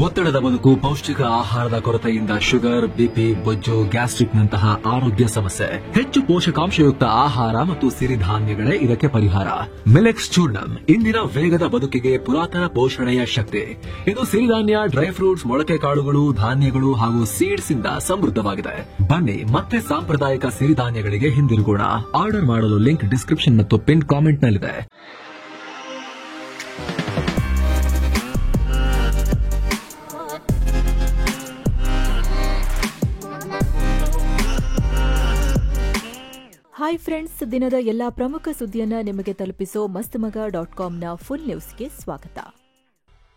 ಒತ್ತಡದ ಬದುಕು, ಪೌಷ್ಟಿಕ ಆಹಾರದ ಕೊರತೆಯಿಂದ ಶುಗರ್, ಬಿಪಿ, ಬೊಜ್ಜು, ಗ್ಯಾಸ್ಟ್ರಿಕ್ನಂತಹ ಆರೋಗ್ಯ ಸಮಸ್ಯೆ. ಹೆಚ್ಚು ಪೋಷಕಾಂಶಯುಕ್ತ ಆಹಾರ ಮತ್ತು ಸಿರಿಧಾನ್ಯಗಳೇ ಇದಕ್ಕೆ ಪರಿಹಾರ. ಮಿಲೆಕ್ಸ್ ಚೂರ್ಣಂ ಇಂದಿನ ವೇಗದ ಬದುಕಿಗೆ ಪುರಾತನ ಪೋಷಣೆಯ ಶಕ್ತಿ. ಇದು ಸಿರಿಧಾನ್ಯ, ಡ್ರೈ ಫ್ರೂಟ್ಸ್, ಮೊಳಕೆ ಕಾಳುಗಳು, ಧಾನ್ಯಗಳು ಹಾಗೂ ಸೀಡ್ಸ್ ಇಂದ ಸಮೃದ್ಧವಾಗಿದೆ. ಬನ್ನಿ ಮತ್ತೆ ಸಾಂಪ್ರದಾಯಿಕ ಸಿರಿಧಾನ್ಯಗಳಿಗೆ ಹಿಂದಿರುಗೋಣ. ಆರ್ಡರ್ ಮಾಡಲು ಲಿಂಕ್ ಡಿಸ್ಕ್ರಿಪ್ಷನ್ ಮತ್ತು ಪಿನ್ ಕಾಮೆಂಟ್ನಲ್ಲಿದೆ. ಹಾಯ್ ಫ್ರೆಂಡ್ಸ್, ದಿನದ ಎಲ್ಲಾ ಪ್ರಮುಖ ಸುದ್ದಿಯನ್ನ ನಿಮಗೆ ತಲುಪಿಸೋ ಮಸ್ತಮಗ.ಕಾಮ್ನ ಫುಲ್ ನ್ಯೂಸ್ಗೆ ಸ್ವಾಗತ.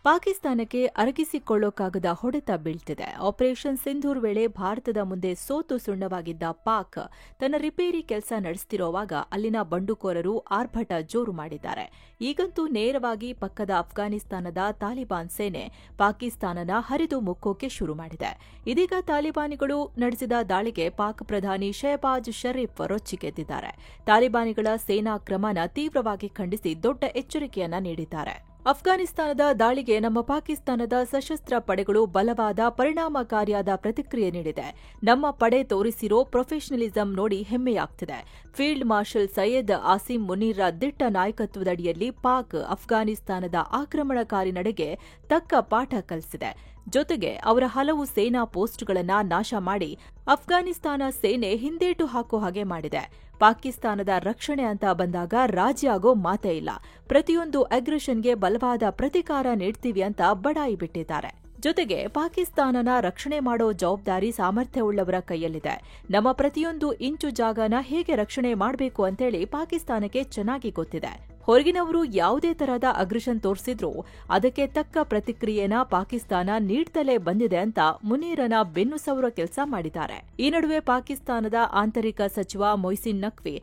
ಪಾಕಿಸ್ತಾನಕ್ಕೆ ಅರಗಿಸಿಕೊಳ್ಳೋಕಾಗದ ಹೊಡೆತ ಬೀಳ್ತಿದೆ. ಆಪರೇಷನ್ ಸಿಂಧೂರ್ ವೇಳೆ ಭಾರತದ ಮುಂದೆ ಸೋತು ಸುಣ್ಣವಾಗಿದ್ದ ಪಾಕ್ ತನ್ನ ರಿಪೇರಿ ಕೆಲಸ ನಡೆಸುತ್ತಿರುವಾಗ ಅಲ್ಲಿನ ಬಂಡುಕೋರರು ಆರ್ಭಟ ಜೋರು ಮಾಡಿದ್ದಾರೆ. ಈಗಂತೂ ನೇರವಾಗಿ ಪಕ್ಕದ ಅಫ್ಘಾನಿಸ್ತಾನದ ತಾಲಿಬಾನ್ ಸೇನೆ ಪಾಕಿಸ್ತಾನನ ಹರಿದು ಮುಕ್ಕೋಕೆ ಶುರು ಮಾಡಿದೆ. ಇದೀಗ ತಾಲಿಬಾನಿಗಳು ನಡೆಸಿದ ದಾಳಿಗೆ ಪಾಕ್ ಪ್ರಧಾನಿ ಶಹಬಾಜ್ ಶರೀಫ್ ರೊಚ್ಚಿಗೆದ್ದಿದ್ದಾರೆ. ತಾಲಿಬಾನಿಗಳ ಸೇನಾ ಕ್ರಮನ ತೀವ್ರವಾಗಿ ಖಂಡಿಸಿ ದೊಡ್ಡ ಎಚ್ಚರಿಕೆಯನ್ನ ನೀಡಿದ್ದಾರೆ. ಅಫ್ಘಾನಿಸ್ತಾನದ ದಾಳಿಗೆ ನಮ್ಮ ಪಾಕಿಸ್ತಾನದ ಸಶಸ್ತ್ರ ಪಡೆಗಳು ಬಲವಾದ, ಪರಿಣಾಮಕಾರಿಯಾದ ಪ್ರತಿಕ್ರಿಯೆ ನೀಡಿದೆ. ನಮ್ಮ ಪಡೆ ತೋರಿಸಿರೋ ಪ್ರೊಫೆಷನಲಿಸಂ ನೋಡಿ ಹೆಮ್ಮೆಯಾಗ್ತಿದೆ. ಫೀಲ್ಡ್ ಮಾರ್ಷಲ್ ಸೈಯದ್ ಆಸಿಮ್ ಮುನೀರ್ರ ದಿಟ್ಟ ನಾಯಕತ್ವದಡಿಯಲ್ಲಿ ಪಾಕ್ ಅಫ್ಘಾನಿಸ್ತಾನದ ಆಕ್ರಮಣಕಾರಿ ನಡೆಗೆ ತಕ್ಕ ಪಾಠ ಕಲಿಸಿದೆ. ಜೊತೆಗೆ ಅವರ ಹಲವು ಸೇನಾ ಪೋಸ್ಟ್ಗಳನ್ನು ನಾಶ ಮಾಡಿ ಅಫ್ಘಾನಿಸ್ತಾನ ಸೇನೆ ಹಿಂದೇಟು ಹಾಕೋ ಹಾಗೆ ಮಾಡಿದೆ. ಪಾಕಿಸ್ತಾನದ ರಕ್ಷಣೆ ಅಂತ ಬಂದಾಗ ರಾಜಿ ಆಗೋ ಮಾತೇ ಇಲ್ಲ. ಪ್ರತಿಯೊಂದು ಅಗ್ರೆಷನ್ಗೆ ಬಲವಾದ ಪ್ರತಿಕಾರ ನೀಡ್ತೀವಿ ಅಂತ ಬಡಾಯಿ ಬಿಟ್ಟಿದ್ದಾರೆ. ಜೊತೆಗೆ ಪಾಕಿಸ್ತಾನನ ರಕ್ಷಣೆ ಮಾಡೋ ಜವಾಬ್ದಾರಿ ಸಾಮರ್ಥ್ಯವುಳ್ಳವರ ಕೈಯಲ್ಲಿದೆ. ನಮ್ಮ ಪ್ರತಿಯೊಂದು ಇಂಚು ಜಾಗನ ಹೇಗೆ ರಕ್ಷಣೆ ಮಾಡಬೇಕು ಅಂತೇಳಿ ಪಾಕಿಸ್ತಾನಕ್ಕೆ ಚೆನ್ನಾಗಿ ಗೊತ್ತಿದೆ. ಹೊರಗಿನವರು ಯಾವುದೇ ತರಹದ ಅಗ್ರೆಷನ್ ತೋರಿಸಿದ್ರೂ ಅದಕ್ಕೆ ತಕ್ಕ ಪ್ರತಿಕ್ರಿಯೆನ ಪಾಕಿಸ್ತಾನ ನೀಡ್ತಲೇ ಬಂದಿದೆ ಅಂತ ಮುನೀರನ ಬೆನ್ನು ಸವರೋ ಕೆಲಸ ಮಾಡಿದ್ದಾರೆ. ಈ ನಡುವೆ ಪಾಕಿಸ್ತಾನದ ಆಂತರಿಕ ಸಚಿವ ಮೊಯ್ಸಿನ್ ನಖ್ವಿ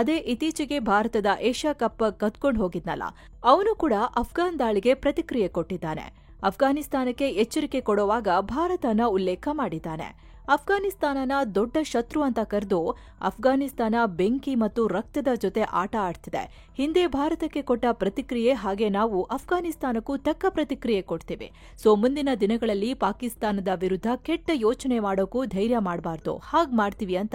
ಅದೇ ಇತ್ತೀಚೆಗೆ ಭಾರತದ ಏಷ್ಯಾ ಕಪ್ ಕದ್ಕೊಂಡು ಹೋಗಿದ್ನಲ್ಲ, ಅವನು ಕೂಡ ಅಫ್ಘಾನ್ ದಾಳಿಗೆ ಪ್ರತಿಕ್ರಿಯೆ ಕೊಟ್ಟಿದ್ದಾನೆ. ಅಫ್ಘಾನಿಸ್ತಾನಕ್ಕೆ ಎಚ್ಚರಿಕೆ ಕೊಡುವಾಗ ಭಾರತನ ಉಲ್ಲೇಖ ಮಾಡಿದ್ದಾನೆ. ಅಫ್ಘಾನಿಸ್ತಾನನ ದೊಡ್ಡ ಶತ್ರು ಅಂತ ಕರೆದು ಅಫ್ಘಾನಿಸ್ತಾನ ಬೆಂಕಿ ಮತ್ತು ರಕ್ತದ ಜೊತೆ ಆಟ ಆಡ್ತಿದೆ. ಹಿಂದೆ ಭಾರತಕ್ಕೆ ಕೊಟ್ಟ ಪ್ರತಿಕ್ರಿಯೆ ಹಾಗೆ ನಾವು ಅಫ್ಘಾನಿಸ್ತಾನಕ್ಕೂ ತಕ್ಕ ಪ್ರತಿಕ್ರಿಯೆ ಕೊಡ್ತೀವಿ. ಸೊ ಮುಂದಿನ ದಿನಗಳಲ್ಲಿ ಪಾಕಿಸ್ತಾನದ ವಿರುದ್ಧ ಕೆಟ್ಟ ಯೋಚನೆ ಮಾಡೋಕ್ಕೂ ಧೈರ್ಯ ಮಾಡಬಾರ್ದು, ಹಾಗ್ ಮಾಡ್ತೀವಿ ಅಂತ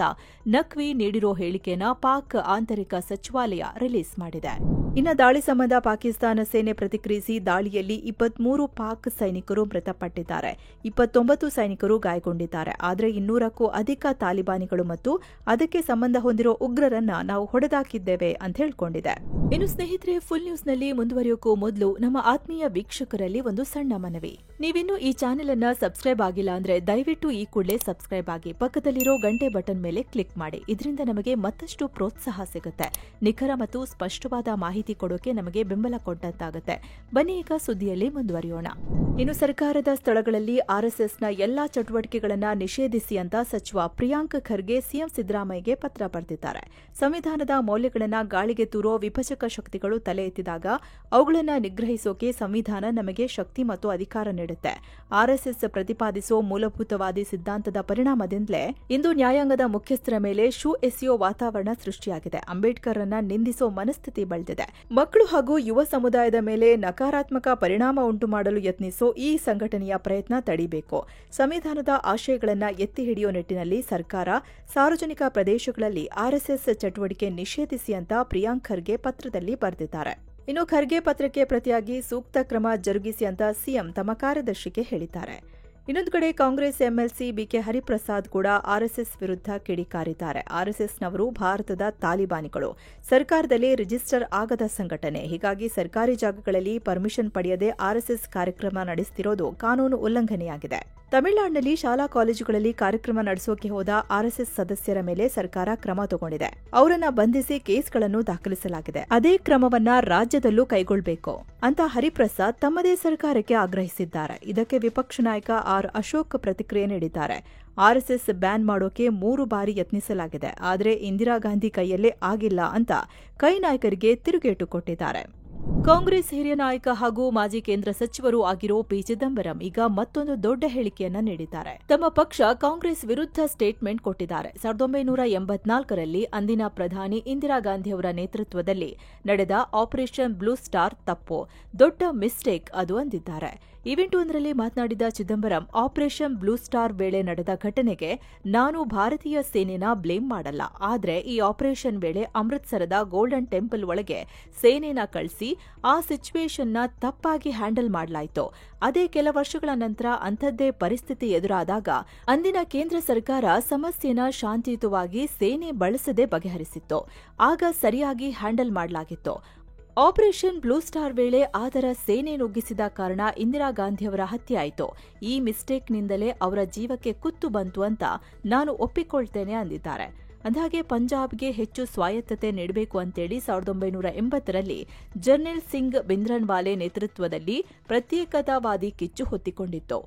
ನಖ್ವಿ ನೀಡಿರೋ ಹೇಳಿಕೆನ ಪಾಕ್ ಆಂತರಿಕ ಸಚಿವಾಲಯ ರಿಲೀಸ್ ಮಾಡಿದೆ. ಇನ್ನು ದಾಳಿ ಸಂಬಂಧ ಪಾಕಿಸ್ತಾನ ಸೇನೆ ಪ್ರತಿಕ್ರಿಯಿಸಿ ದಾಳಿಯಲ್ಲಿ 23 ಪಾಕ್ ಸೈನಿಕರು ಮೃತಪಟ್ಟಿದ್ದಾರೆ, 29 ಸೈನಿಕರು ಗಾಯಗೊಂಡಿದ್ದಾರೆ. ಆದರೆ 200ಕ್ಕೂ ಅಧಿಕ ತಾಲಿಬಾನಿಗಳು ಮತ್ತು ಅದಕ್ಕೆ ಸಂಬಂಧ ಹೊಂದಿರೋ ಉಗ್ರರನ್ನ ನಾವು ಹೊಡೆದಾಕಿದ್ದೇವೆ ಅಂತ ಹೇಳಿಕೊಂಡಿದೆ. ಇನ್ನು ಸ್ನೇಹಿತರೆ, ಫುಲ್ ನ್ಯೂಸ್ನಲ್ಲಿ ಮುಂದುವರಿಯೋಕ್ಕೂ ಮೊದಲು ನಮ್ಮ ಆತ್ಮೀಯ ವೀಕ್ಷಕರಲ್ಲಿ ಒಂದು ಸಣ್ಣ ಮನವಿ. ನೀವಿನ್ನೂ ಈ ಚಾನೆಲ್ ಅನ್ನ ಸಬ್ಸ್ಕ್ರೈಬ್ ಆಗಿಲ್ಲ ಅಂದ್ರೆ ದಯವಿಟ್ಟು ಈ ಕೂಡಲೇ ಸಬ್ಸ್ಕ್ರೈಬ್ ಆಗಿ ಪಕ್ಕದಲ್ಲಿರೋ ಗಂಟೆ ಬಟನ್ ಮೇಲೆ ಕ್ಲಿಕ್ ಮಾಡಿ. ಇದರಿಂದ ನಮಗೆ ಮತ್ತಷ್ಟು ಪ್ರೋತ್ಸಾಹ ಸಿಗುತ್ತೆ. ನಿಖರ ಮತ್ತು ಸ್ಪಷ್ಟವಾದ ಮಾಹಿತಿ ಕೊಡೋಕೆ ನಮಗೆ ಬೆಂಬಲ ಕೊಟ್ಟಂತಾಗುತ್ತೆ. ಬನ್ನಿ ಈಗ ಸುದ್ದಿಯಲ್ಲಿ ಮುಂದುವರಿಯೋಣ. ಇನ್ನು ಸರ್ಕಾರದ ಸ್ಥಳಗಳಲ್ಲಿ ಆರ್ಎಸ್ಎಸ್ನ ಎಲ್ಲಾ ಚಟುವಟಿಕೆಗಳನ್ನ ನಿಷೇಧಿಸಿ ಅಂತ ಸಚಿವ ಪ್ರಿಯಾಂಕ್ ಖರ್ಗೆ ಸಿಎಂ ಸಿದ್ದರಾಮಯ್ಯಗೆ ಪತ್ರ ಬರೆದಿದ್ದಾರೆ. ಸಂವಿಧಾನದ ಮೌಲ್ಯಗಳನ್ನು ಗಾಳಿಗೆ ತೂರೋ ವಿಭಜಕ ಶಕ್ತಿಗಳು ತಲೆ ಎತ್ತಿದಾಗ ಅವುಗಳನ್ನು ನಿಗ್ರಹಿಸೋಕೆ ಸಂವಿಧಾನ ನಮಗೆ ಶಕ್ತಿ ಮತ್ತು ಅಧಿಕಾರ ನೀಡುತ್ತೆ. ಆರ್ಎಸ್ಎಸ್ ಪ್ರತಿಪಾದಿಸೋ ಮೂಲಭೂತವಾದಿ ಸಿದ್ಧಾಂತದ ಪರಿಣಾಮದಿಂದಲೇ ಇಂದು ನ್ಯಾಯಾಂಗದ ಮುಖ್ಯಸ್ಥರ ಮೇಲೆ ಶೂ ಎಸೆಯೋ ವಾತಾವರಣ ಸೃಷ್ಟಿಯಾಗಿದೆ. ಅಂಬೇಡ್ಕರ್ ಅನ್ನ ನಿಂದಿಸೋ ಮನಸ್ಥಿತಿ ಬೆಳೆದಿದೆ. ಮಕ್ಕಳು ಹಾಗೂ ಯುವ ಸಮುದಾಯದ ಮೇಲೆ ನಕಾರಾತ್ಮಕ ಪರಿಣಾಮ ಉಂಟು ಮಾಡಲು ಯತ್ನಿಸೋ ಈ ಸಂಘಟನೆಯ ಪ್ರಯತ್ನ ತಡಿಬೇಕು. ಸಂವಿಧಾನದ ಆಶಯಗಳನ್ನು ಎತ್ತಿ ಹಿಡಿಯೋ ನಿಟ್ಟಿನಲ್ಲಿ ಸರ್ಕಾರ ಸಾರ್ವಜನಿಕ ಪ್ರದೇಶಗಳಲ್ಲಿ ಆರ್ಎಸ್ಎಸ್ ಚಟುವಟಿಕೆ ನಿಷೇಧಿಸಿ ಅಂತ ಪ್ರಿಯಾಂಕ್ ಖರ್ಗೆ ಪತ್ರದಲ್ಲಿ ಬರೆದಿದ್ದಾರೆ. ಇನ್ನು ಖರ್ಗೆ ಪತ್ರಕ್ಕೆ ಪ್ರತಿಯಾಗಿ ಸೂಕ್ತ ಕ್ರಮ ಜರುಗಿಸಿ ಅಂತ ಸಿಎಂ ತಮ್ಮ ಕಾರ್ಯದರ್ಶಿಗೆ ಹೇಳಿದ್ದಾರೆ. ಇನ್ನೊಂದು ಕಡೆ ಕಾಂಗ್ರೆಸ್ ಎಂಎಲ್ಸಿ ಬಿಕೆ ಹರಿಪ್ರಸಾದ್ ಕೂಡ ಆರ್ಎಸ್ಎಸ್ ವಿರುದ್ಧ ಕಿಡಿಕಾರಿದ್ದಾರೆ. ಆರ್ಎಸ್ಎಸ್ನವರು ಭಾರತದ ತಾಲಿಬಾನಿಗಳು, ಸರ್ಕಾರದಲ್ಲಿ ರಿಜಿಸ್ಟರ್ ಆಗದ ಸಂಘಟನೆ. ಹೀಗಾಗಿ ಸರ್ಕಾರಿ ಜಾಗಗಳಲ್ಲಿ ಪರ್ಮಿಷನ್ ಪಡೆಯದೆ ಆರ್ಎಸ್ಎಸ್ ಕಾರ್ಯಕ್ರಮ ನಡೆಸುತ್ತಿರೋದು ಕಾನೂನು ಉಲ್ಲಂಘನೆಯಾಗಿದೆ. ತಮಿಳುನಾಡಿನಲ್ಲಿ ಶಾಲಾ ಕಾಲೇಜುಗಳಲ್ಲಿ ಕಾರ್ಯಕ್ರಮ ನಡೆಸೋಕೆ ಹೋದ ಆರ್ಎಸ್ಎಸ್ ಸದಸ್ಯರ ಮೇಲೆ ಸರ್ಕಾರ ಕ್ರಮ ತಗೊಂಡಿದೆ. ಅವರನ್ನ ಬಂಧಿಸಿ ಕೇಸ್ಗಳನ್ನು ದಾಖಲಿಸಲಾಗಿದೆ. ಅದೇ ಕ್ರಮವನ್ನ ರಾಜ್ಯದಲ್ಲೂ ಕೈಗೊಳ್ಳಬೇಕು ಅಂತ ಹರಿಪ್ರಸಾದ್ ತಮ್ಮದೇ ಸರ್ಕಾರಕ್ಕೆ ಆಗ್ರಹಿಸಿದ್ದಾರೆ. ಇದಕ್ಕೆ ವಿಪಕ್ಷ ನಾಯಕ ಆರ್ ಅಶೋಕ್ ಪ್ರತಿಕ್ರಿಯೆ ನೀಡಿದ್ದಾರೆ. ಆರ್ಎಸ್ಎಸ್ ಬ್ಯಾನ್ ಮಾಡೋಕೆ 3 ಬಾರಿ ಯತ್ನಿಸಲಾಗಿದೆ, ಆದರೆ ಇಂದಿರಾ ಗಾಂಧಿ ಕೈಯಲ್ಲೇ ಆಗಿಲ್ಲ ಅಂತ ಕೈ ನಾಯಕರಿಗೆ ತಿರುಗೇಟು ಕೊಟ್ಟಿದ್ದಾರೆ. ಕಾಂಗ್ರೆಸ್ ಹಿರಿಯ ನಾಯಕ ಹಾಗೂ ಮಾಜಿ ಕೇಂದ್ರ ಸಚಿವರೂ ಆಗಿರೋ ಪಿ ಚಿದಂಬರಂ ಈಗ ಮತ್ತೊಂದು ದೊಡ್ಡ ಹೇಳಿಕೆಯನ್ನ ನೀಡಿದ್ದಾರೆ. ತಮ್ಮ ಪಕ್ಷ ಕಾಂಗ್ರೆಸ್ ವಿರುದ್ಧ ಸ್ಟೇಟ್ಮೆಂಟ್ ಕೊಟ್ಟಿದ್ದಾರೆ. 1984ರಲ್ಲಿ ಅಂದಿನ ಪ್ರಧಾನಿ ಇಂದಿರಾ ಗಾಂಧಿಯವರ ನೇತೃತ್ವದಲ್ಲಿ ನಡೆದ ಆಪರೇಷನ್ ಬ್ಲೂ ಸ್ಟಾರ್ ತಪ್ಪು, ದೊಡ್ಡ ಮಿಸ್ಟೇಕ್ ಅದು ಅಂದಿದ್ದಾರೆ. ಇವೆಂಟ್ ಒಂದರಲ್ಲಿ ಮಾತನಾಡಿದ ಚಿದಂಬರಂ, ಆಪರೇಷನ್ ಬ್ಲೂ ಸ್ಟಾರ್ ವೇಳೆ ನಡೆದ ಘಟನೆಗೆ ನಾನು ಭಾರತೀಯ ಸೇನೆನ ಬ್ಲೇಮ್ ಮಾಡಲ್ಲ. ಆದ್ರೆ ಈ ಆಪರೇಷನ್ ವೇಳೆ ಅಮೃತಸರದ ಗೋಲ್ಡನ್ ಟೆಂಪಲ್ ಒಳಗೆ ಸೇನೆನ ಕಳಿಸಿ ಆ ಸಿಚುವೇಶನ್ನ ತಪ್ಪಾಗಿ ಹ್ಯಾಂಡಲ್ ಮಾಡಲಾಯಿತು. ಅದೇ ಕೆಲ ವರ್ಷಗಳ ನಂತರ ಅಂಥದ್ದೇ ಪರಿಸ್ಥಿತಿ ಎದುರಾದಾಗ ಅಂದಿನ ಕೇಂದ್ರ ಸರ್ಕಾರ ಸಮಸ್ಯೆನ ಶಾಂತಿಯುತವಾಗಿ ಸೇನೆ ಬಳಸದೆ ಬಗೆಹರಿಸಿತ್ತು. ಆಗ ಸರಿಯಾಗಿ ಹ್ಯಾಂಡಲ್ ಮಾಡಲಾಗಿತ್ತು. ಆಪರೇಷನ್ ಬ್ಲೂ ಸ್ಟಾರ್ ವೇಳೆ ಆದರ ಸೇನೆ ನುಗ್ಗಿಸಿದ ಕಾರಣ ಇಂದಿರಾ ಗಾಂಧಿಯವರ ಹತ್ಯೆ ಆಯಿತು. ಈ ಮಿಸ್ಟೇಕ್ನಿಂದಲೇ ಅವರ ಜೀವಕ್ಕೆ ಕುತ್ತು ಬಂತು ಅಂತ ನಾನು ಒಪ್ಪಿಕೊಳ್ತೇನೆ ಅಂದಿದ್ದಾರೆ. ಅಂದಹಾಗೆ ಪಂಜಾಬ್ಗೆ ಹೆಚ್ಚು ಸ್ವಾಯತ್ತತೆ ನೀಡಬೇಕು ಅಂತೇಳಿ 1980ರಲ್ಲಿ ಜರ್ನಲ್ ಸಿಂಗ್ ಭಿಂದ್ರನ್ವಾಲೆ ನೇತೃತ್ವದಲ್ಲಿ ಪ್ರತ್ಯೇಕತಾವಾದಿ ಕಿಚ್ಚು ಹೊತ್ತಿಕೊಂಡಿತ್ತು.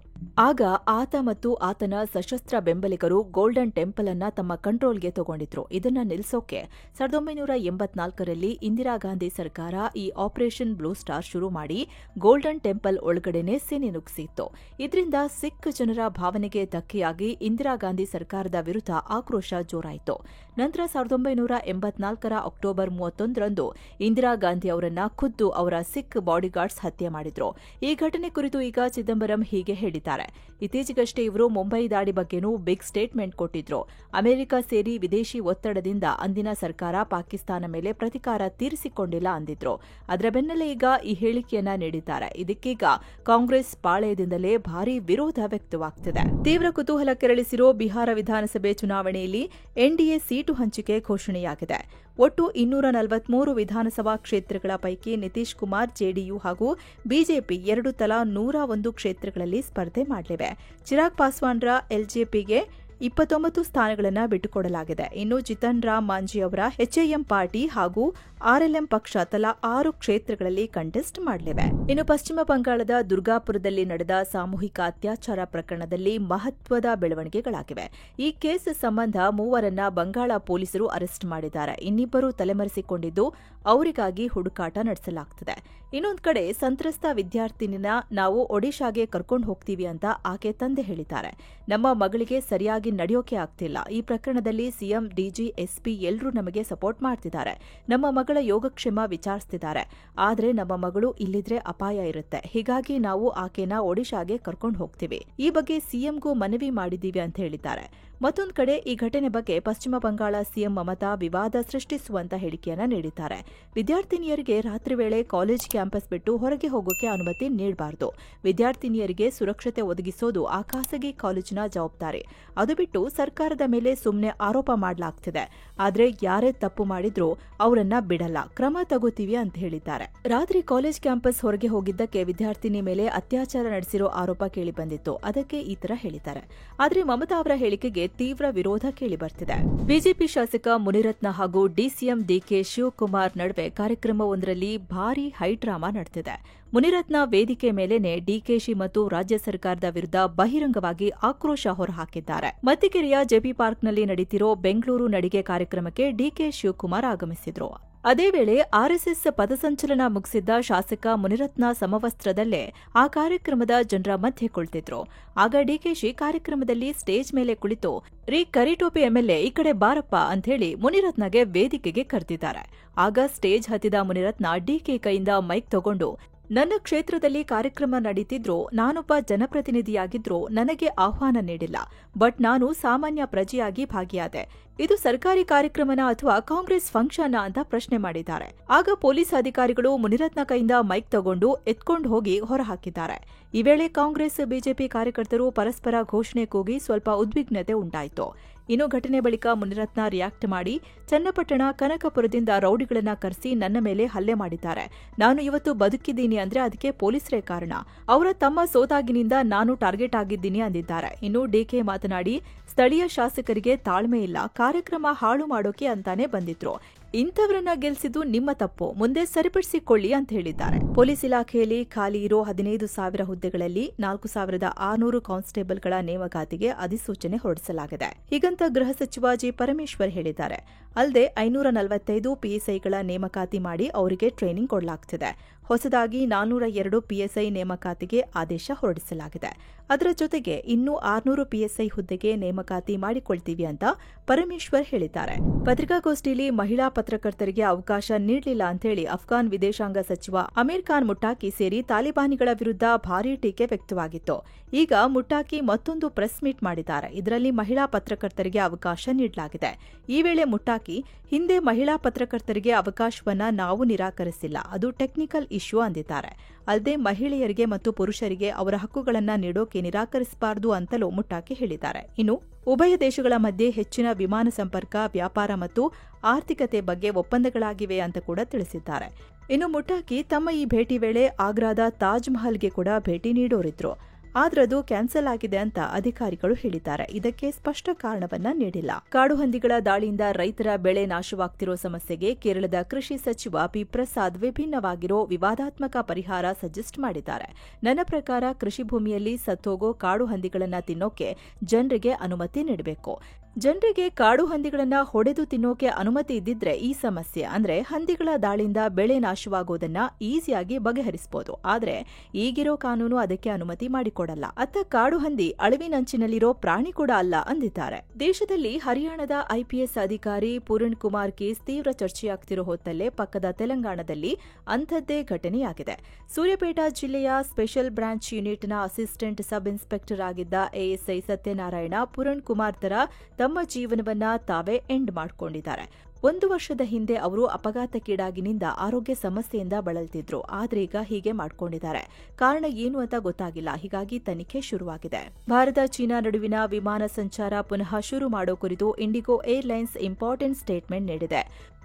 ಆಗ ಆತ ಮತ್ತು ಆತನ ಸಶಸ್ತ್ರ ಬೆಂಬಲಿಗರು ಗೋಲ್ಡನ್ ಟೆಂಪಲ್ ಅನ್ನ ತಮ್ಮ ಕಂಟ್ರೋಲ್ಗೆ ತಗೊಂಡಿದ್ರು. ಇದನ್ನ ನಿಲ್ಲಿಸೋಕೆ 1984ರಲ್ಲಿ ಇಂದಿರಾ ಗಾಂಧಿ ಸರ್ಕಾರ ಈ ಆಪರೇಷನ್ ಬ್ಲೂ ಸ್ಟಾರ್ ಶುರು ಮಾಡಿ ಗೋಲ್ಡನ್ ಟೆಂಪಲ್ ಒಳಗಡೆನೆ ಸೇನೆ ನುಗ್ಗಿಸಿತ್ತು. ಇದರಿಂದ ಸಿಖ್ ಜನರ ಭಾವನೆಗೆ ಧಕ್ಕೆಯಾಗಿ ಇಂದಿರಾ ಗಾಂಧಿ ಸರ್ಕಾರದ ವಿರುದ್ಧ ಆಕ್ರೋಶ ಜೋರಾಯಿತು. ನಂತರ 1984ರ ಅಕ್ಟೋಬರ್ 31ರಂದು ಇಂದಿರಾ ಗಾಂಧಿ ಅವರನ್ನ ಖುದ್ದು ಅವರ ಸಿಖ್ ಬಾಡಿಗಾರ್ಡ್ಸ್ ಹತ್ಯೆ ಮಾಡಿದ್ರು. ಈ ಘಟನೆ ಕುರಿತು ಈಗ ಚಿದಂಬರಂ ಹೀಗೆ ಹೇಳಿದ್ದಾರೆ. ಇತ್ತೀಚೆಗಷ್ಟೇ ಇವರು ಮುಂಬೈ ದಾಳಿ ಬಗ್ಗೆನೂ ಬಿಗ್ ಸ್ಟೇಟ್ಮೆಂಟ್ ಕೊಟ್ಟಿದ್ರು. ಅಮೆರಿಕ ಸೇರಿ ವಿದೇಶಿ ಒತ್ತಡದಿಂದ ಅಂದಿನ ಸರ್ಕಾರ ಪಾಕಿಸ್ತಾನ ಮೇಲೆ ಪ್ರತೀಕಾರ ತೀರಿಸಿಕೊಂಡಿಲ್ಲ ಅಂದಿದ್ರು. ಅದರ ಬೆನ್ನಲ್ಲೇ ಈಗ ಈ ಹೇಳಿಕೆಯನ್ನ ನೀಡಿದ್ದಾರೆ. ಇದಕ್ಕೀಗ ಕಾಂಗ್ರೆಸ್ ಪಾಳೆಯದಿಂದಲೇ ಭಾರೀ ವಿರೋಧ ವ್ಯಕ್ತವಾಗ್ತಿದೆ. ತೀವ್ರ ಕುತೂಹಲ ಕೆರಳಿಸಿರೋ ಬಿಹಾರ ವಿಧಾನಸಭೆ ಚುನಾವಣೆಯಲ್ಲಿ ಎನ್ಡಿಎ ಸೀಟು ಹಂಚಿಕೆ ಘೋಷಣೆಯಾಗಿದೆ. ಒಟ್ಟು 243 ವಿಧಾನಸಭಾ ಕ್ಷೇತ್ರಗಳ ಪೈಕಿ ನಿತೀಶ್ ಕುಮಾರ್ ಜೆಡಿಯು ಹಾಗೂ ಬಿಜೆಪಿ ಎರಡು ತಲಾ 101 ಕ್ಷೇತ್ರಗಳಲ್ಲಿ ಸ್ಪರ್ಧೆ ಮಾಡಲಿವೆ. ಚಿರಾಗ್ ಪಾಸ್ವಾನ್ರ ಎಲ್ಜೆಪಿಗೆ 29 ಸ್ಥಾನಗಳನ್ನು ಬಿಟ್ಟುಕೊಡಲಾಗಿದೆ. ಇನ್ನು ಜಿತನ್ ರಾಮ್ ಮಾಂಜಿ ಅವರ ಎಚ್ಎಎಂ ಪಾರ್ಟಿ ಹಾಗೂ ಆರ್ಎಲ್ಎಂ ಪಕ್ಷ ತಲಾ 6 ಕ್ಷೇತ್ರಗಳಲ್ಲಿ ಕಂಟೆಸ್ಟ್ ಮಾಡಲಿವೆ. ಇನ್ನು ಪಶ್ಚಿಮ ಬಂಗಾಳದ ದುರ್ಗಾಪುರದಲ್ಲಿ ನಡೆದ ಸಾಮೂಹಿಕ ಅತ್ಯಾಚಾರ ಪ್ರಕರಣದಲ್ಲಿ ಮಹತ್ವದ ಬೆಳವಣಿಗೆಗಳಾಗಿವೆ. ಈ ಕೇಸ್ ಸಂಬಂಧ 3 ಬಂಗಾಳ ಪೊಲೀಸರು ಅರೆಸ್ಟ್ ಮಾಡಿದ್ದಾರೆ. ಇನ್ನಿಬ್ಬರು ತಲೆಮರೆಸಿಕೊಂಡಿದ್ದು ಅವರಿಗಾಗಿ ಹುಡುಕಾಟ ನಡೆಸಲಾಗುತ್ತಿದೆ. ಇನ್ನೊಂದು ಕಡೆ ಸಂತ್ರಸ್ತ ವಿದ್ಯಾರ್ಥಿನಿನ ನಾವು ಒಡಿಶಾಗೆ ಕರ್ಕೊಂಡು ಹೋಗ್ತೀವಿ ಅಂತ ಆಕೆ ತಂದೆ ಹೇಳಿದ್ದಾರೆ. ನಮ್ಮ ಮಗಳಿಗೆ ಸರಿಯಾಗಿ ನಡೆಯೋಕೆ ಆಗ್ತಿಲ್ಲ. ಈ ಪ್ರಕರಣದಲ್ಲಿ ಸಿಎಂ, ಡಿಜಿ, ಎಸ್ಪಿ ಎಲ್ಲರೂ ನಮಗೆ ಸಪೋರ್ಟ್ ಮಾಡ್ತಿದ್ದಾರೆ. ನಮ್ಮ ಮಗಳ ಯೋಗಕ್ಷೇಮ ವಿಚಾರಿಸ್ತಿದ್ದಾರೆ. ಆದ್ರೆ ನಮ್ಮ ಮಗಳು ಇಲ್ಲಿದ್ರೆ ಅಪಾಯ ಇರುತ್ತೆ. ಹೀಗಾಗಿ ನಾವು ಆಕೆನ ಒಡಿಶಾಗೆ ಕರ್ಕೊಂಡು ಹೋಗ್ತೀವಿ. ಈ ಬಗ್ಗೆ ಸಿಎಂಗೂ ಮನವಿ ಮಾಡಿದ್ದೀವಿ ಅಂತ ಹೇಳಿದ್ದಾರೆ. ಮತ್ತೊಂದು ಕಡೆ ಈ ಘಟನೆ ಬಗ್ಗೆ ಪಶ್ಚಿಮ ಬಂಗಾಳ ಸಿಎಂ ಮಮತಾ ವಿವಾದ ಸೃಷ್ಟಿಸುವಂತ ಹೇಳಿಕೆಯನ್ನ ನೀಡಿದ್ದಾರೆ. ವಿದ್ಯಾರ್ಥಿನಿಯರಿಗೆ ರಾತ್ರಿ ವೇಳೆ ಕಾಲೇಜ್ ಕ್ಯಾಂಪಸ್ ಬಿಟ್ಟು ಹೊರಗೆ ಹೋಗೋಕೆ ಅನುಮತಿ ನೀಡಬಾರದು. ವಿದ್ಯಾರ್ಥಿನಿಯರಿಗೆ ಸುರಕ್ಷತೆ ಒದಗಿಸೋದು ಆ ಖಾಸಗಿ ಕಾಲೇಜಿನ ಜವಾಬ್ದಾರಿ. ಅದು ಬಿಟ್ಟು ಸರ್ಕಾರದ ಮೇಲೆ ಸುಮ್ಮನೆ ಆರೋಪ ಮಾಡಲಾಗ್ತಿದೆ. ಆದ್ರೆ ಯಾರೇ ತಪ್ಪು ಮಾಡಿದ್ರೂ ಅವರನ್ನ ಬಿಡಲ್ಲ, ಕ್ರಮ ತಗೋತೀವಿ ಅಂತ ಹೇಳಿದ್ದಾರೆ. ರಾತ್ರಿ ಕಾಲೇಜ್ ಕ್ಯಾಂಪಸ್ ಹೊರಗೆ ಹೋಗಿದ್ದಕ್ಕೆ ವಿದ್ಯಾರ್ಥಿನಿ ಮೇಲೆ ಅತ್ಯಾಚಾರ ನಡೆಸಿರೋ ಆರೋಪ ಕೇಳಿಬಂದಿತ್ತು. ಅದಕ್ಕೆ ಈ ತರ ಹೇಳಿದ್ದಾರೆ. ಆದ್ರೆ ಮಮತಾ ಅವರ ಹೇಳಿಕೆಗೆ ತೀವ್ರ ವಿರೋಧ ಕೇಳಿಬರ್ತಿದೆ. ಬಿಜೆಪಿ ಶಾಸಕ ಮುನಿರತ್ನ ಹಾಗೂ ಡಿಸಿಎಂ ಡಿಕೆ ಶಿವಕುಮಾರ್ ನಡುವೆ ಕಾರ್ಯಕ್ರಮವೊಂದರಲ್ಲಿ ಭಾರೀ ಹೈಡ್ರಾಮಾ ನಡೆದಿದೆ. ಮುನಿರತ್ನ ವೇದಿಕೆ ಮೇಲೇನೆ ಡಿಕೆಶಿ ಮತ್ತು ರಾಜ್ಯ ಸರ್ಕಾರದ ವಿರುದ್ಧ ಬಹಿರಂಗವಾಗಿ ಆಕ್ರೋಶ ಹೊರಹಾಕಿದ್ದಾರೆ. ಮತ್ತಿಕೆರೆಯ ಜೆಪಿ ಪಾರ್ಕ್ನಲ್ಲಿ ನಡೆಯುತ್ತಿರೋ ಬೆಂಗಳೂರು ನಡಿಗೆ ಕಾರ್ಯಕ್ರಮಕ್ಕೆ ಡಿಕೆ ಶಿವಕುಮಾರ್ ಆಗಮಿಸಿದ್ರು. ಅದೇ ವೇಳೆ ಆರ್ಎಸ್ಎಸ್ ಪಥಸಂಚಲನ ಮುಗಿಸಿದ್ದ ಶಾಸಕ ಮುನಿರತ್ನ ಸಮವಸ್ತ್ರದಲ್ಲೇ ಆ ಕಾರ್ಯಕ್ರಮದ ಜನರ ಮಧ್ಯೆ ಕುಳಿತಿದ್ರು. ಆಗ ಡಿಕೆಶಿ ಕಾರ್ಯಕ್ರಮದಲ್ಲಿ ಸ್ಟೇಜ್ ಮೇಲೆ ಕುಳಿತು ರೀ ಕರಿಟೋಪಿ ಎಂಎಲ್ಎ ಈ ಕಡೆ ಬಾರಪ್ಪ ಅಂಥೇಳಿ ಮುನಿರತ್ನಗೆ ವೇದಿಕೆಗೆ ಕರೆದಿದ್ದಾರೆ. ಆಗ ಸ್ಟೇಜ್ ಹತ್ತಿದ ಮುನಿರತ್ನ ಡಿಕೆ ಕೈಯಿಂದ ಮೈಕ್ ತಗೊಂಡು ನನ್ನ ಕ್ಷೇತ್ರದಲ್ಲಿ ಕಾರ್ಯಕ್ರಮ ನಡೀತಿದ್ರು, ನಾನೊಬ್ಬ ಜನಪ್ರತಿನಿಧಿಯಾಗಿದ್ರು ನನಗೆ ಆಹ್ವಾನ ನೀಡಿಲ್ಲ. ಬಟ್ ನಾನು ಸಾಮಾನ್ಯ ಪ್ರಜೆಯಾಗಿ ಭಾಗಿಯಾದೆ. ಇದು ಸರ್ಕಾರಿ ಕಾರ್ಯಕ್ರಮನ ಅಥವಾ ಕಾಂಗ್ರೆಸ್ ಫಂಕ್ಷನ್ ಅಂತ ಪ್ರಶ್ನೆ ಮಾಡಿದ್ದಾರೆ. ಆಗ ಪೊಲೀಸ್ ಅಧಿಕಾರಿಗಳು ಮುನಿರತ್ನ ಕೈಯಿಂದ ಮೈಕ್ ತಗೊಂಡು ಎತ್ಕೊಂಡು ಹೋಗಿ ಹೊರಹಾಕಿದ್ದಾರೆ. ಈ ವೇಳೆ ಕಾಂಗ್ರೆಸ್ ಬಿಜೆಪಿ ಕಾರ್ಯಕರ್ತರು ಪರಸ್ಪರ ಘೋಷಣೆ ಕೂಗಿ ಸ್ವಲ್ಪ ಉದ್ವಿಗ್ನತೆ ಉಂಟಾಯಿತು. ಇನ್ನು ಘಟನೆ ಬಳಿಕ ಮುನಿರತ್ನ ರಿಯಾಕ್ಟ್ ಮಾಡಿ ಚನ್ನಪಟ್ಟಣ, ಕನಕಪುರದಿಂದ ರೌಡಿಗಳನ್ನ ಕರೆಸಿ ನನ್ನ ಮೇಲೆ ಹಲ್ಲೆ ಮಾಡಿದ್ದಾರೆ. ನಾನು ಇವತ್ತು ಬದುಕಿದ್ದೀನಿ ಅಂದ್ರೆ ಅದಕ್ಕೆ ಪೊಲೀಸರೇ ಕಾರಣ. ಅವರ ತಮ್ಮ ಸೋತಾಗಿನಿಂದ ನಾನು ಟಾರ್ಗೆಟ್ ಆಗಿದ್ದೀನಿ ಅಂದಿದ್ದಾರೆ. ಇನ್ನು ಡಿಕೆ ಮಾತನಾಡಿ ಸ್ಥಳೀಯ ಶಾಸಕರಿಗೆ ತಾಳ್ಮೆ ಇಲ್ಲ, ಕಾರ್ಯಕ್ರಮ ಹಾಳು ಮಾಡೋಕೆ ಅಂತಾನೆ ಬಂದಿದ್ರು. ಇಂಥವರನ್ನ ಗೆಲ್ಸಿದ್ದು ನಿಮ್ಮ ತಪ್ಪು, ಮುಂದೆ ಸರಿಪಡಿಸಿಕೊಳ್ಳಿ ಅಂತ ಹೇಳಿದ್ದಾರೆ. ಪೊಲೀಸ್ ಇಲಾಖೆಯಲ್ಲಿ ಖಾಲಿ ಇರೋ 15,000 ಹುದ್ದೆಗಳಲ್ಲಿ 4,600 ಕಾನ್ಸ್ಟೇಬಲ್ಗಳ ನೇಮಕಾತಿಗೆ ಅಧಿಸೂಚನೆ ಹೊರಡಿಸಲಾಗಿದೆ. ಹೀಗಂತ ಗೃಹ ಸಚಿವ ಜಿ ಪರಮೇಶ್ವರ್ ಹೇಳಿದ್ದಾರೆ. ಅಲ್ಲದೆ 545 ಪಿಎಸ್ಐಗಳ ನೇಮಕಾತಿ ಮಾಡಿ ಅವರಿಗೆ ಟ್ರೈನಿಂಗ್ ಕೊಡಲಾಗ್ತಿದೆ. ಹೊಸದಾಗಿ 402 ಪಿಎಸ್ಐ ನೇಮಕಾತಿಗೆ ಆದೇಶ ಹೊರಡಿಸಲಾಗಿದೆ. ಅದರ ಜೊತೆಗೆ ಇನ್ನೂ 600 ಪಿಎಸ್ಐ ಹುದ್ದೆಗೆ ನೇಮಕಾತಿ ಮಾಡಿಕೊಳ್ತೀವಿ ಅಂತ ಪರಮೇಶ್ವರ್ ಹೇಳಿದ್ದಾರೆ. ಪತ್ರಿಕಾಗೋಷ್ಠಿಯಲ್ಲಿ ಮಹಿಳಾ ಪತ್ರಕರ್ತರಿಗೆ ಅವಕಾಶ ನೀಡಲಿಲ್ಲ ಅಂತೇಳಿ ಅಫ್ಘಾನ್ ವಿದೇಶಾಂಗ ಸಚಿವ ಅಮೀರ್ ಖಾನ್ ಮುಟ್ಟಾಕಿ ಸೇರಿ ತಾಲಿಬಾನಿಗಳ ವಿರುದ್ಧ ಭಾರೀ ಟೀಕೆ ವ್ಯಕ್ತವಾಗಿತ್ತು. ಈಗ ಮುಟ್ಟಾಕಿ ಮತ್ತೊಂದು ಪ್ರೆಸ್ ಮೀಟ್ ಮಾಡಿದ್ದಾರೆ. ಇದರಲ್ಲಿ ಮಹಿಳಾ ಪತ್ರಕರ್ತರಿಗೆ ಅವಕಾಶ ನೀಡಲಾಗಿದೆ. ಈ ವೇಳೆ ಮುಟ್ಟಾಕಿ, ಹಿಂದೆ ಮಹಿಳಾ ಪತ್ರಕರ್ತರಿಗೆ ಅವಕಾಶವನ್ನ ನಾವು ನಿರಾಕರಿಸಿಲ್ಲ, ಅದು ಟೆಕ್ನಿಕಲ್ ಇಶ್ಯೂ ಅಂದಿದ್ದಾರೆ. ಅಲ್ಲದೆ ಮಹಿಳೆಯರಿಗೆ ಮತ್ತು ಪುರುಷರಿಗೆ ಅವರ ಹಕ್ಕುಗಳನ್ನು ನೀಡೋಕೆ ನಿರಾಕರಿಸಬಾರದು ಅಂತಲೂ ಮುಟ್ಟಾಕಿ ಹೇಳಿದ್ದಾರೆ. ಇನ್ನು ಉಭಯ ದೇಶಗಳ ಮಧ್ಯೆ ಹೆಚ್ಚಿನ ವಿಮಾನ ಸಂಪರ್ಕ, ವ್ಯಾಪಾರ ಮತ್ತು ಆರ್ಥಿಕತೆ ಬಗ್ಗೆ ಒಪ್ಪಂದಗಳಾಗಿವೆ ಅಂತ ಕೂಡ ತಿಳಿಸಿದ್ದಾರೆ. ಇನ್ನು ಮುಟ್ಟಾಕಿ ತಮ್ಮ ಈ ಭೇಟಿ ವೇಳೆ ಆಗ್ರಾದ ತಾಜ್ ಮಹಲ್ಗೆ ಕೂಡ ಭೇಟಿ ನೀಡೋರಿದ್ರು. ಆದ್ರೆ ಅದು ಕ್ಯಾನ್ಸಲ್ ಆಗಿದೆ ಅಂತ ಅಧಿಕಾರಿಗಳು ಹೇಳಿದ್ದಾರೆ. ಇದಕ್ಕೆ ಸ್ಪಷ್ಟ ಕಾರಣವನ್ನ ನೀಡಿಲ್ಲ. ಕಾಡು ಹಂದಿಗಳ ದಾಳಿಯಿಂದ ರೈತರ ಬೆಳೆ ನಾಶವಾಗ್ತಿರೋ ಸಮಸ್ಯೆಗೆ ಕೇರಳದ ಕೃಷಿ ಸಚಿವ ಪಿ ಪ್ರಸಾದ್ ವಿಭಿನ್ನವಾಗಿರೋ ವಿವಾದಾತ್ಮಕ ಪರಿಹಾರ ಸಜೆಸ್ಟ್ ಮಾಡಿದ್ದಾರೆ. ನನ್ನ ಪ್ರಕಾರ ಕೃಷಿ ಭೂಮಿಯಲ್ಲಿ ಸತ್ತೋಗೋ ಕಾಡು ಹಂದಿಗಳನ್ನ ತಿನ್ನೋಕೆ ಜನರಿಗೆ ಅನುಮತಿ ನೀಡಬೇಕು. ಜನರಿಗೆ ಕಾಡು ಹಂದಿಗಳನ್ನ ಹೊಡೆದು ತಿನ್ನೋಕೆ ಅನುಮತಿ ಇದ್ದಿದ್ರೆ ಈ ಸಮಸ್ಯೆ ಅಂದ್ರೆ ಹಂದಿಗಳ ದಾಳಿಯಿಂದ ಬೆಳೆ ನಾಶವಾಗೋದನ್ನ ಈಸಿಯಾಗಿ ಬಗೆಹರಿಸಬಹುದು. ಆದ್ರೆ ಈಗಿರೋ ಕಾನೂನು ಅದಕ್ಕೆ ಅನುಮತಿ ಮಾಡಿಕೊಡಲ್ಲ. ಅತ್ತ ಕಾಡು ಹಂದಿ ಅಳಿವಿನಂಚಿನಲ್ಲಿರೋ ಪ್ರಾಣಿ ಕೂಡ ಅಲ್ಲ ಅಂದಿದ್ದಾರೆ. ದೇಶದಲ್ಲಿ ಹರಿಯಾಣದ ಐಪಿಎಸ್ ಅಧಿಕಾರಿ ಪೂರಣ್ ಕುಮಾರ್ ಕೇಸ್ ತೀವ್ರ ಚರ್ಚೆಯಾಗ್ತಿರೋ ಹೊತ್ತಲ್ಲೇ ಪಕ್ಕದ ತೆಲಂಗಾಣದಲ್ಲಿ ಅಂಥದ್ದೇ ಘಟನೆಯಾಗಿದೆ. ಸೂರ್ಯಾಪೇಟ ಜಿಲ್ಲೆಯ ಸ್ಪೆಷಲ್ ಬ್ರಾಂಚ್ ಯೂನಿಟ್ನ ಅಸಿಸ್ಟೆಂಟ್ ಸಬ್ ಇನ್ಸ್ಪೆಕ್ಟರ್ ಆಗಿದ್ದ ಎಎಸ್ಐ ಸತ್ಯನಾರಾಯಣ ಪೂರಣ್ ಕುಮಾರ್ ತರ ತಮ್ಮ ಜೀವನವನ್ನ ತಾವೇ ಎಂಡ್ ಮಾಡಿಕೊಂಡಿದ್ದಾರೆ. 1 ವರ್ಷದ ಹಿಂದೆ ಅವರು ಅಪಘಾತಕ್ಕೀಡಾಗಿನಿಂದ ಆರೋಗ್ಯ ಸಮಸ್ಯೆಯಿಂದ ಬಳಲ್ತಿದ್ರು. ಆದ್ರೆ ಈಗ ಹೀಗೆ ಮಾಡ್ಕೊಂಡಿದ್ದಾರೆ. ಕಾರಣ ಏನು ಅಂತ ಗೊತ್ತಾಗಿಲ್ಲ. ಹೀಗಾಗಿ ತನಿಖೆ ಶುರುವಾಗಿದೆ. ಭಾರತ ಚೀನಾ ನಡುವಿನ ವಿಮಾನ ಸಂಚಾರ ಪುನಃ ಶುರು ಮಾಡೋ ಕುರಿತು ಇಂಡಿಗೋ ಏರ್ಲೈನ್ಸ್ ಇಂಪಾರ್ಟೆಂಟ್ ಸ್ಟೇಟ್ಮೆಂಟ್ ನೀಡಿದೆ.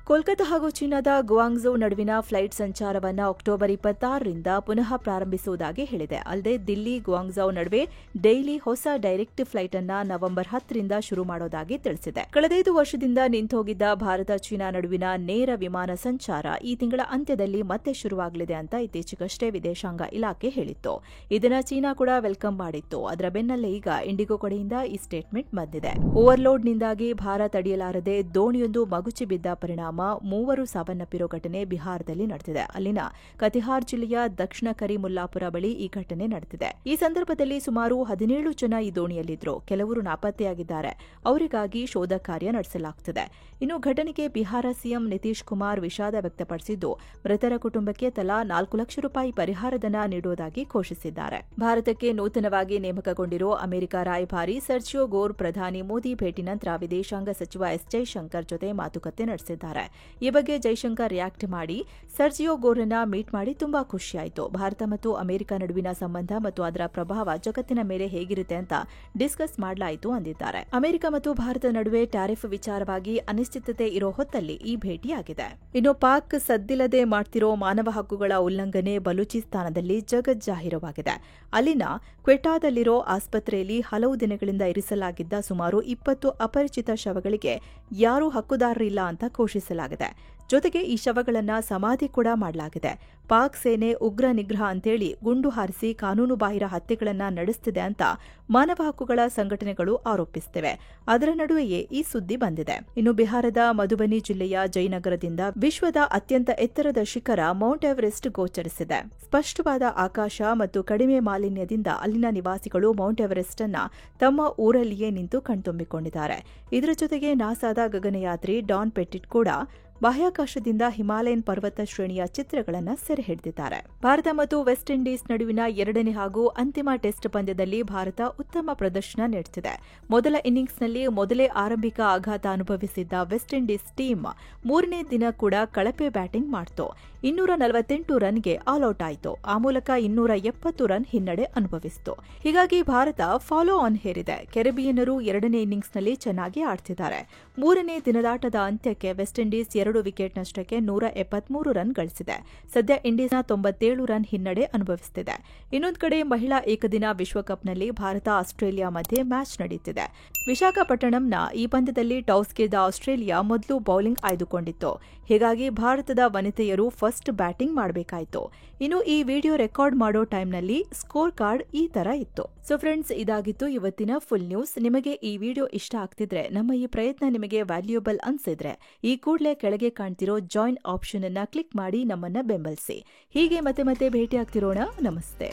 ಕೋಲ್ಕತಾ ಹಾಗೂ ಚೀನಾದ ಗುವಾಂಗ್ಝೌ ನಡುವಿನ ಫ್ಲೈಟ್ ಸಂಚಾರವನ್ನು ಅಕ್ಟೋಬರ್ 26ರಿಂದ ಪುನಃ ಪ್ರಾರಂಭಿಸುವುದಾಗಿ ಹೇಳಿದೆ. ಅಲ್ಲದೆ ದಿಲ್ಲಿ ಗುವಾಂಗ್ಝೌ ನಡುವೆ ಡೈಲಿ ಹೊಸ ಡೈರೆಕ್ಟ್ ಫ್ಲೈಟ್ ಅನ್ನ ನವೆಂಬರ್ 10ರಿಂದ ಶುರು ಮಾಡೋದಾಗಿ ತಿಳಿಸಿದೆ. ಕಳೆದ 5 ವರ್ಷದಿಂದ ನಿಂತೋಗಿದ್ದ ಭಾರತ ಚೀನಾ ನಡುವಿನ ನೇರ ವಿಮಾನ ಸಂಚಾರ ಈ ತಿಂಗಳ ಅಂತ್ಯದಲ್ಲಿ ಮತ್ತೆ ಶುರುವಾಗಲಿದೆ ಅಂತ ಇತ್ತೀಚೆಗಷ್ಟೇ ವಿದೇಶಾಂಗ ಇಲಾಖೆ ಹೇಳಿತ್ತು. ಇದನ್ನ ಚೀನಾ ಕೂಡ ವೆಲ್ಕಮ್ ಮಾಡಿತ್ತು. ಅದರ ಬೆನ್ನಲ್ಲೇ ಈಗ ಇಂಡಿಗೋ ಕಡೆಯಿಂದ ಈ ಸ್ಟೇಟ್ಮೆಂಟ್ ಬಂದಿದೆ. ಓವರ್ಲೋಡ್ನಿಂದಾಗಿ ಭಾರ ತಡೆಯಲಾರದೆ ದೋಣಿಯೊಂದು ಮಗುಚಿ ಬಿದ್ದ ಪರಿಣಾಮ 3 ಸಾವನ್ನಪ್ಪಿರೋ ಘಟನೆ ಬಿಹಾರದಲ್ಲಿ ನಡೆದಿದೆ. ಅಲ್ಲಿನ ಕತಿಹಾರ್ ಜಿಲ್ಲೆಯ ದಕ್ಷಿಣ ಕರಿಮುಲ್ಲಾಪುರ ಬಳಿ ಈ ಘಟನೆ ನಡೆದಿದೆ. ಈ ಸಂದರ್ಭದಲ್ಲಿ ಸುಮಾರು 17 ಜನ ಈ ದೋಣಿಯಲ್ಲಿದ್ರು. ಕೆಲವರು ನಾಪತ್ತೆಯಾಗಿದ್ದಾರೆ. ಅವರಿಗಾಗಿ ಶೋಧ ಕಾರ್ಯ ನಡೆಸಲಾಗುತ್ತಿದೆ. ಇನ್ನು ಘಟನೆಗೆ ಬಿಹಾರ ಸಿಎಂ ನಿತೀಶ್ ಕುಮಾರ್ ವಿಷಾದ ವ್ಯಕ್ತಪಡಿಸಿದ್ದು, ಮೃತರ ಕುಟುಂಬಕ್ಕೆ ತಲಾ 4 ಲಕ್ಷ ರೂಪಾಯಿ ಪರಿಹಾರಧನ ನೀಡುವುದಾಗಿ ಘೋಷಿಸಿದ್ದಾರೆ. ಭಾರತಕ್ಕೆ ನೂತನವಾಗಿ ನೇಮಕಗೊಂಡಿರೋ ಅಮೆರಿಕ ರಾಯಭಾರಿ ಸರ್ಜಿಯೋ ಗೋರ್ ಪ್ರಧಾನಿ ಮೋದಿ ಭೇಟಿ ನಂತರ ವಿದೇಶಾಂಗ ಸಚಿವ ಎಸ್ ಜೈಶಂಕರ್ ಜೊತೆ ಮಾತುಕತೆ ನಡೆಸಿದ್ದಾರೆ. ಈ ಬಗ್ಗೆ ಜೈಶಂಕರ್ ರಿಯಾಕ್ಟ್ ಮಾಡಿ, ಸರ್ಜಿಯೋ ಗೋರ್ನ ಮೀಟ್ ಮಾಡಿ ತುಂಬಾ ಖುಷಿಯಾಯಿತು. ಭಾರತ ಮತ್ತು ಅಮೆರಿಕ ನಡುವಿನ ಸಂಬಂಧ ಮತ್ತು ಅದರ ಪ್ರಭಾವ ಜಗತ್ತಿನ ಮೇಲೆ ಹೇಗಿರುತ್ತೆ ಅಂತ ಡಿಸ್ಕಸ್ ಮಾಡಲಾಯಿತು ಅಂದಿದ್ದಾರೆ. ಅಮೆರಿಕ ಮತ್ತು ಭಾರತ ನಡುವೆ ಟ್ಯಾರಿಫ್ ವಿಚಾರವಾಗಿ ಅನಿಶ್ಚಿತತೆ ಇರೋ ಹೊತ್ತಲ್ಲಿ ಈ ಭೇಟಿಯಾಗಿದೆ. ಇನ್ನು ಪಾಕ್ ಸದ್ದಿಲ್ಲದೆ ಮಾಡ್ತಿರೋ ಮಾನವ ಹಕ್ಕುಗಳ ಉಲ್ಲಂಘನೆ ಬಲೂಚಿಸ್ತಾನದಲ್ಲಿ ಜಗಜ್ಜಾಹೀರವಾಗಿದೆ. ಅಲ್ಲಿನ ಕ್ವೆಟಾದಲ್ಲಿರೋ ಆಸ್ಪತ್ರೆಯಲ್ಲಿ ಹಲವು ದಿನಗಳಿಂದ ಇರಿಸಲಾಗಿದ್ದ ಸುಮಾರು 20 ಅಪರಿಚಿತ ಶವಗಳಿಗೆ ಯಾರೂ ಹಕ್ಕುದಾರರಿಲ್ಲ ಅಂತ ಘೋಷಿಸಲಾಗಿದೆ. ಜೊತೆಗೆ ಈ ಶವಗಳನ್ನ ಸಮಾಧಿ ಕೂಡ ಮಾಡಲಾಗಿದೆ. ಪಾಕ್ ಸೇನೆ ಉಗ್ರ ನಿಗ್ರಹ ಅಂತೇಳಿ ಗುಂಡು ಹಾರಿಸಿ ಕಾನೂನುಬಾಹಿರ ಹತ್ಯೆಗಳನ್ನ ನಡೆಸುತ್ತಿದೆ ಅಂತ ಮಾನವ ಹಕ್ಕುಗಳ ಸಂಘಟನೆಗಳು ಆರೋಪಿಸುತ್ತಿವೆ. ಅದರ ನಡುವೆಯೇ ಈ ಸುದ್ದಿ ಬಂದಿದೆ. ಇನ್ನು ಬಿಹಾರದ ಮಧುಬನಿ ಜಿಲ್ಲೆಯ ಜಯನಗರದಿಂದ ವಿಶ್ವದ ಅತ್ಯಂತ ಎತ್ತರದ ಶಿಖರ ಮೌಂಟ್ ಎವರೆಸ್ಟ್ ಗೋಚರಿಸಿದೆ. ಸ್ಪಷ್ಟವಾದ ಆಕಾಶ ಮತ್ತು ಕಡಿಮೆ ಮಾಲಿನ್ಯದಿಂದ ಅಲ್ಲಿನ ನಿವಾಸಿಗಳು ಮೌಂಟ್ ಎವರೆಸ್ಟ್ ಅನ್ನ ತಮ್ಮ ಊರಲ್ಲಿಯೇ ನಿಂತು ಕಣ್ತುಂಬಿಕೊಂಡಿದ್ದಾರೆ. ಇದರ ಜೊತೆಗೆ ನಾಸಾದ ಗಗನಯಾತ್ರಿ ಡಾನ್ ಪೆಟ್ಟಿಟ್ ಕೂಡ ಬಾಹ್ಯಾಕಾಶದಿಂದ ಹಿಮಾಲಯನ್ ಪರ್ವತ ಶ್ರೇಣಿಯ ಚಿತ್ರಗಳನ್ನು ಸೆರೆ ಹಿಡಿದಿದ್ದಾರೆ. ಭಾರತ ಮತ್ತು ವೆಸ್ಟ್ ಇಂಡೀಸ್ ನಡುವಿನ 2ನೇ ಹಾಗೂ ಅಂತಿಮ ಟೆಸ್ಟ್ ಪಂದ್ಯದಲ್ಲಿ ಭಾರತ ಉತ್ತಮ ಪ್ರದರ್ಶನ ನೀಡುತ್ತಿದೆ. ಮೊದಲ ಇನ್ನಿಂಗ್ಸ್ನಲ್ಲಿ ಮೊದಲೇ ಆರಂಭಿಕ ಆಘಾತ ಅನುಭವಿಸಿದ್ದ ವೆಸ್ಟ್ ಇಂಡೀಸ್ ಟೀಮ್ 3ನೇ ದಿನ ಕೂಡ ಕಳಪೆ ಬ್ಯಾಟಿಂಗ್ ಮಾಡಿತು. 248 ರನ್ಗೆ ಆಲ್ಔಟ್ ಆಯಿತು. ಆ ಮೂಲಕ 270 ರನ್ ಹಿನ್ನಡೆ ಅನುಭವಿಸಿತು. ಹೀಗಾಗಿ ಭಾರತ ಫಾಲೋ ಆನ್ ಹೇರಿದೆ. ಕೆರೆಬಿಯನ್ನರು 2ನೇ ಇನ್ನಿಂಗ್ಸ್ನಲ್ಲಿ ಚೆನ್ನಾಗಿ ಆಡ್ತಿದ್ದಾರೆ. 3ನೇ ದಿನದಾಟದ ಅಂತ್ಯಕ್ಕೆ ವೆಸ್ಟ್ ಇಂಡೀಸ್ 2 ವಿಕೆಟ್ ನಷ್ಟಕ್ಕೆ 173 ರನ್ ಗಳಿಸಿದೆ. ಸದ್ಯ ಇಂಡೀಸ್ನ 97 ರನ್ ಹಿನ್ನಡೆ ಅನುಭವಿಸುತ್ತಿದೆ. ಇನ್ನೊಂದು ಕಡೆ ಮಹಿಳಾ ಏಕದಿನ ವಿಶ್ವಕಪ್ನಲ್ಲಿ ಭಾರತ ಆಸ್ಟ್ರೇಲಿಯಾ ಮಧ್ಯೆ ಮ್ಯಾಚ್ ನಡೆಯುತ್ತಿದೆ. ವಿಶಾಖಪಟ್ಟಣಂನ ಈ ಪಂದ್ಯದಲ್ಲಿ ಟಾಸ್ ಗೆದ್ದ ಆಸ್ಟ್ರೇಲಿಯಾ ಮೊದಲು ಬೌಲಿಂಗ್ ಆಯ್ದುಕೊಂಡಿತ್ತು. ಹೀಗಾಗಿ ಭಾರತದ ವನಿತೆಯರು ಫಸ್ಟ್ ಬ್ಯಾಟಿಂಗ್ ಮಾಡಬೇಕಾಯಿತು. ಇನ್ನು ಈ ವಿಡಿಯೋ ರೆಕಾರ್ಡ್ ಮಾಡೋ ಟೈಮ್ನಲ್ಲಿ ಸ್ಕೋರ್ ಕಾರ್ಡ್ ಈ ತರ ಇತ್ತು. ಸೊ ಫ್ರೆಂಡ್ಸ್, ಇದಾಗಿತ್ತು ಇವತ್ತಿನ ಫುಲ್ ನ್ಯೂಸ್. ನಿಮಗೆ ಈ ವಿಡಿಯೋ ಇಷ್ಟ ಆಗ್ತಿದ್ರೆ, ನಮ್ಮ ಈ ಪ್ರಯತ್ನ ನಿಮಗೆ ವ್ಯಾಲ್ಯೂಯಬಲ್ ಅನ್ಸಿದ್ರೆ ಈ ಕೂಡಲೇ ಕೆಳಗೆ ಕೆಳಗೆ ಕಾಣ್ತಿರೋ ಜಾಯಿನ್ ಆಪ್ಷನ್ ಅನ್ನ ಕ್ಲಿಕ್ ಮಾಡಿ ನಮ್ಮನ್ನ ಬೆಂಬಲಿಸಿ. ಹೀಗೆ ಮತ್ತೆ ಭೇಟಿ ಆಗ್ತಿರೋಣ. ನಮಸ್ತೆ.